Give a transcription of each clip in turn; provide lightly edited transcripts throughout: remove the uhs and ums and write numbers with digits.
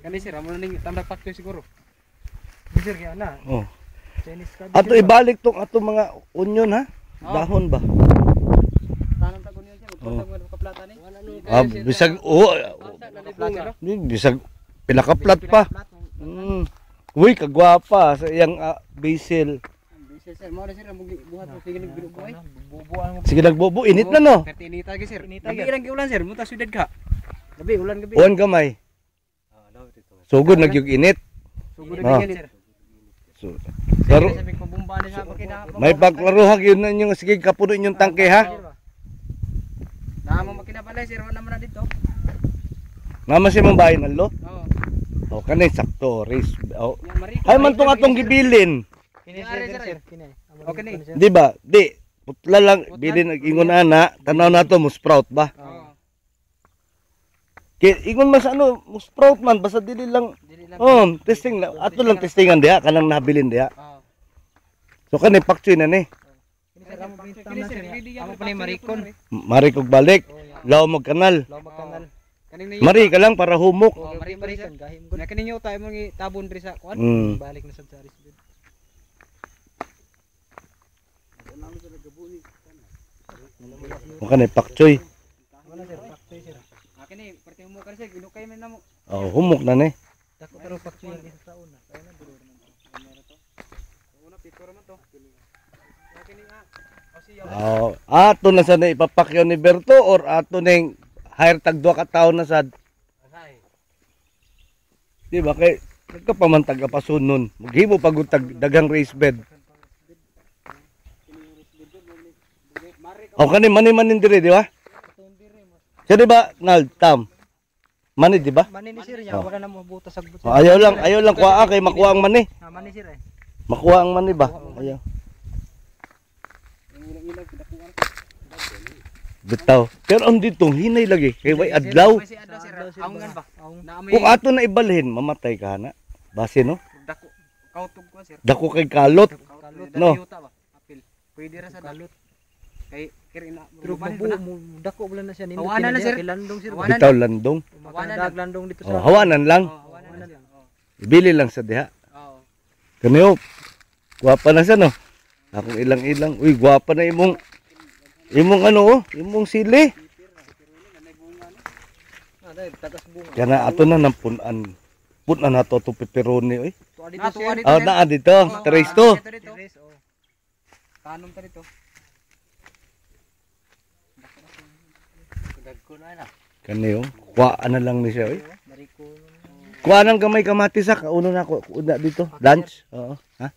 Kani sir, amo ning tambak pakyo siguro. Sir kaya na. Oh. Chinese ka. Ato ibalik tong ato mga onion ha. Dahon ba? Tanong tagon yun sir, utang mo kaplata ni. Bisag bisag pinakaplat pa. Uy, kagwapa sa iyang basil. Sir, mo sir ang buhat mo sige nagbinubuhay. Sige nagbubu, init na no. Inita gi sir. Gabi ilang giulan sir, muta sudad ka. Gabi ulan gabi. Uwan gamay. Sugod nagyug init. Sugod gyud sir. So, laro. May paglaruhag yun na yung sige kapuno yung tangke ha. Namo makina pala sir, wala man na dito. Naman si mong bahin allo. Oo. Oh, kanay sakto ris. Oh. Ay man tong atong gibilin. Kini sir. Okay ni. Di ba? Di. Putla lang bilin ag ingon ana, tanaw nato mo sprout ba? Oo. Kay ingon mas ano, mo sprout man basta dili lang. Oh, testing lang. Ato lang testingan diha kanang nabilin diha. Oo. So kanay pakchoy na ni. Kini sir, amo pa ni marikon. Mari kog balik. Law mo kanal. Mari ka lang para humok. Oh, mari sir. Na kaninyo tayo mo tabon diri sa kuan. Balik na sa Charis. O kanay pakchoy. Wala sir, pakchoy sir. Akin ni, parte mo ka sir, ginukay man namo. Oh, humok na ni. Dako pero pakchoy ang isa sa una. Kaya na duro naman to. Kamera to. Una picture man to. Akin ni Oh, ato na sa na ipapakyaw ni Berto or ato ning hire tag duha ka tawo na sad. Di ba kay nagkapamantag ka pasunon. Maghimo pag dagang race bed. O kani mani-manin dire, di ba? Siya di ba, Nald, Tam? Mani, di ba? Mani ni sir niya, wala na mo butas sa butas. Ayaw lang kuha kay makuha ang mani. Mani sir eh. Makuha ang mani ba? Ayaw. Bitaw. Pero ang ditong hinay lagi. Kay way adlaw. Aungan ba? Kung ato na ibalhin, mamatay ka na. Base no? Dako. Kautog ko sir. Dako kay kalot. No. Apil. Pwede ra sa kalot. Kay kirina. Pero dako wala na siya nindot. Hawanan na sir. Landong sir. Bitaw landong. Hawanan landong dito sa. Hawanan lang. Hawanan lang. Ibili lang sa diha. Oo. Kaniyo. Guwapa na siya no. Akong ilang-ilang. Uy, guwapa na imong ano imong sili. Kaya na ato na ng punan. Punan na to pepperoni oy. Oh, naa dito. Tres to. Tanom ta dito. Kaniyo. Kuhaan na lang ni siya oy. Kuha nang gamay kamatis sa kauno na ko dito. Lunch. Oo. Ha?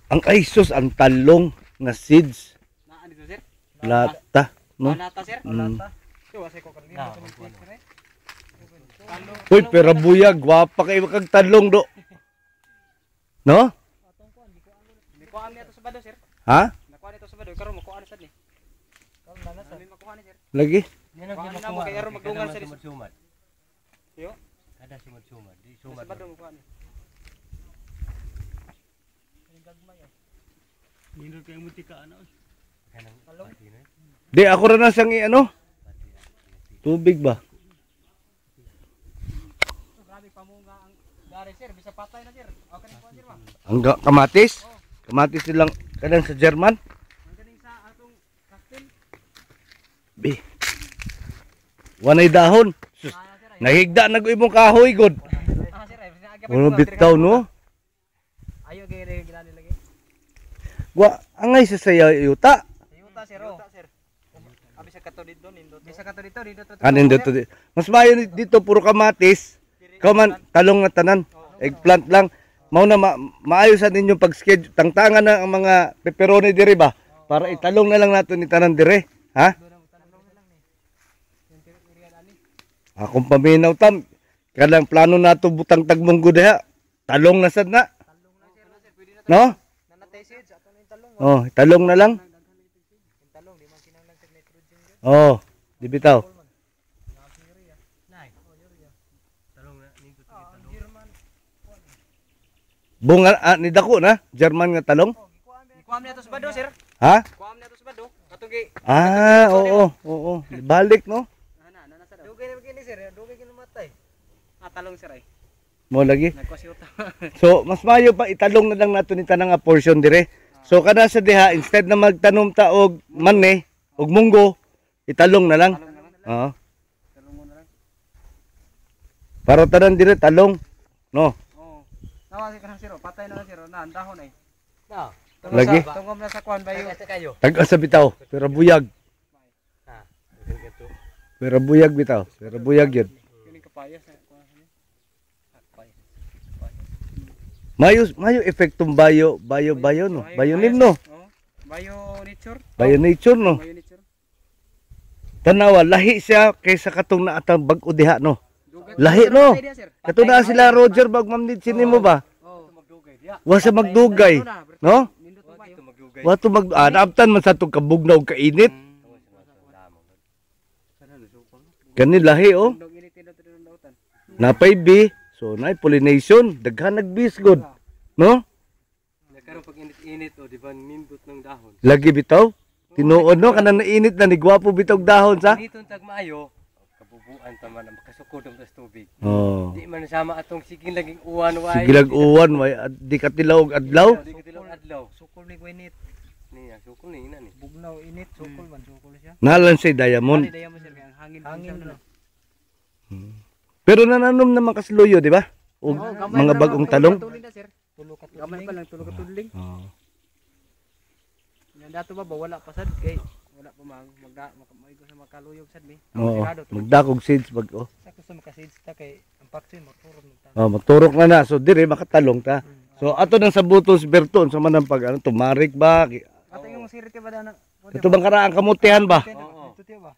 Ang aisos, ang talong na seeds. Naa dito sir? Lata, no? Lata sir? Lata. Wasay ko kanina sa Uy, pero buya, gwapa kayo kag talong do. No? Nakuha niya to sa bado sir. Ha? Nakuha nito sa bado, karon makuha na sad ni. Karon na sa. Makuha ni sir. Lagi? Kuha na mo kay aron magdungal sa sumad. Yo? Kada sumad. Di Sumad bado mo kuha ni. Minor kayo mutika ano? Kanang Di ako ra na siyang ano? Tubig ba? Grabe pamunga ang gari sir, bisa patay na sir. Okay ni kuha sir ba? Ang kamatis? Kamatis nilang kadang sa German? Ang galing sa atong captain. Bi. Wanay dahon. Sus, nahigda na ko imong kahoy god. Sir, Ano bitaw no? Ayo gere gilani lagi. Wa angay sa saya yuta. Yuta sir. Abi sa kato dito nindot. Bisa kato dito Kanin dito. Mas maayo dito puro kamatis. Kaman talong na tanan. Eggplant lang. Mao na maayo sa ninyo pag schedule. Tangtangan na ang mga pepperoni dire ba? Para italong na lang nato ni tanan dire. Ha? Akong paminaw tam. Kadang plano nato butang tagmunggo diha. Talong na sad na. No? Oh, talong na lang. Oh, di bitaw. Bunga ni dako na, German nga talong. Kuam niya to sa bado sir. Ha? Kuam niya to sa bado. Katong gi. Oo. Balik no. Dugay na begini sir. Dugay talong sir ay. Mo lagi. Nagkwasiuta. So mas maayo pa italong na lang nato ni tanang nga portion dire. So kada sa diha instead na magtanom ta og mani og munggo, italong na lang. Oo. Talong mo na lang. Para tanan dire talong. No. Oo. Nawa si kanang sir, patay na lang sir na ang dahon ay. Na. Lagi. Tungom na sa kwan bayo. Kayo. Tag sa bitaw, pero buyag. Ha. Ganito. Pero buyag bitaw. Pero buyag yun. Kining kapayas na kwan niya. Mayo epektong bayo no. Bayo nim no. Oo. Bayo nature. Bayo nature no. Bayo nature. Tanawa lahi siya kaysa katong naatang bag-o diha no. Dugat. Lahi no. Patay diha, sir. Kato na sila Roger bag mamnid sini mo ba? Oo. Magdugay diya. Wa sa magdugay, no? Nindot mo bayo. Ito magdugay. Wa to naabtan man sa tong kabugnaw kainit. Kani lahi oh. Dog init na to ng dautan. Napay bee, so nay pollination, daghan nagbis god. No? Nagkaroon pag init-init o di ba nindot ng dahon. Lagi bitaw. Tinuod no kanang nainit na ni gwapo bitog dahon sa. Dito tag maayo, kabubuan ta man ang makasukod ang tas tubig. Oh. Di man sama atong siging laging uwan way. Sige lag uwan way di ka tilaw og adlaw. Di ka tilong adlaw. Sukol ni init. Niya sukol ni ina ni. Bugnaw init, sukol man sukol siya. Nalan say diamond. Daya mo sir kay ang hangin. Hangin na. Pero nananom naman kasluyo, di ba? O mga bagong talong. Tuling na sir. Tulo ka Gamay pa lang tulog ka tudling. Oh. Yan dato ba wala pa sad kay wala pa maigo sa makaluyog sad mi. Oo. Magdakog seeds bag oh. Sa gusto makaseeds ta kay ang paksin motorong ta. Oh, magturok na na. So dire makatalong ta. So ato nang sa butos Berton sa manang pag ano tumarik ba? Ato yung sirit ba da Ito bang karaang kamutihan ba? Oo. Ito tiyo ba?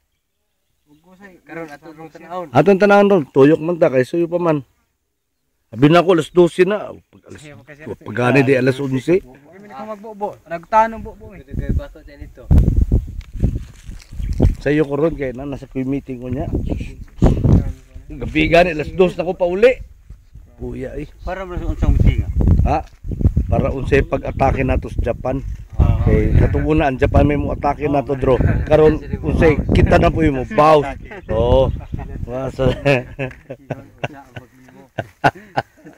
Ugusay Karon ato rong tanawon. Atong tanawan ron, tuyok man ta kay suyo pa man. Abi na ko alas 12 na. Pagani di alas 11. Kami ko magbobo. Nagtanong bobo mi. Dito kay bato sa nito. Sa iyo ko ron kay na nasa meeting ko niya. Gabi gani alas 2 na ko pa uli. Kuya eh. Para man unsang mutinga. Ha? Para unsay pag-atake nato sa Japan. Kay katunguna ang Japan may mo atake nato dro. Karon unsay kita na po mo bow. Oh. Masa.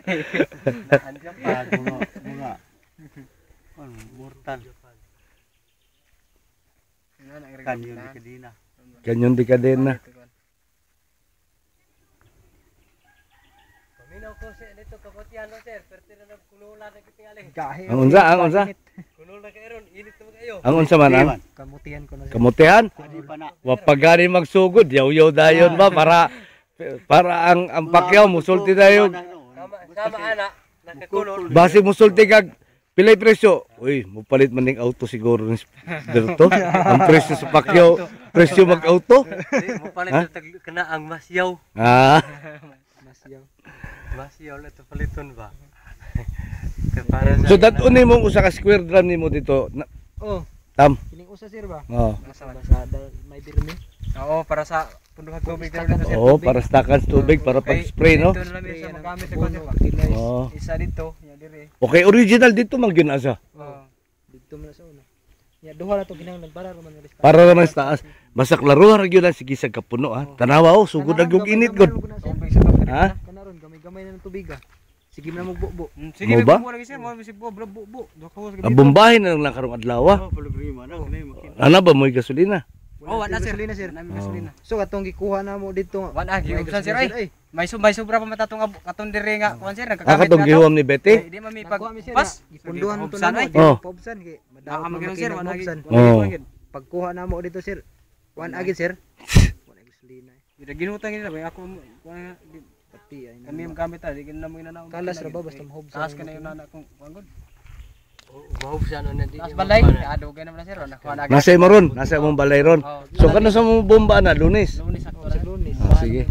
Andiyan pa mga mortal. Kanyon di kadina. Kanyon di kadena. Paminaw ko sa dito kabotian no sir, pero na nagkulula na kitingaling. Gahi. Ang unsa? Kulula kay ron, init na kayo. Ang unsa man ang Kamutihan ko na siya. kamutihan? Di pa na. Wa pagani magsugod, yaw-yaw dayon ba para ang pakyaw musulti dayon. Sama ana, nakakulol. Base musulti kag pilay presyo. Uy, mupalit man ning auto siguro ni Berto. Ang presyo sa pakyaw, presyo mag-auto. Di mo palit kana ang masyaw. Ah, Masyaw. Masyaw na to paliton ba? Para so dat-on nimo usa ka square drum nimo dito. Oh, Tam. kining usa sir ba? Oh. Basada may birmi. Oo, para sa punduhan tubig dito sir. Oh, para stakan sa tubig para pag-spray no. Ito na lang sa magamit sa kwan ba. Oh. Isa dito, ya dire. Okay, original dito man gyud asa. Oo. Dito man na sa una. Ya duha na to ginahanglan para man ris. Para naman sa taas. Basta klaro ra gyud ang sige sa kapuno ha. Tanawa oh, sugod na gyud init gud. Tubig sa tubig. Ha? Kanaron gamay-gamay na ng tubig ah. Sige na magbubo. Sige, Mo ba? mo lagi sir, mo bisig bro, bu. Dako sa Ang bombahin na lang karong adlaw. Oh, problema na makita. Ano ba mo'y gasolina? Oh, wala sir. Gasolina sir. Nami gasolina. So katong gikuha na mo dito. Wala giubsan sir ay. May sobra pa matatong katong dire nga kuan sir Ah, nagkagamit katong gihuam ni Betty? Di man mi Pag sir, pas. ipunduhan mo to Obsan na ay. mo. Oh. Pobsan kay Naa man sir, wala gi. Oh. Pagkuha na mo dito sir. One agit sir. Wala gasolina. Ida ginutang nila bay ako kuan Pati ay. kami magamit ta, di na mo inanaw. Kalas ra ba basta mahobsan. Taas ka na yung nana kong kuan gud. Mahubsan na di. Taas balay, adugay naman na sir, nakuha na agad. Nasa imo ron, nasa imong balay ron. Oh, So kano sa mong bomba na Lunes? Lunes ako Sa Lunes. Ah, sige.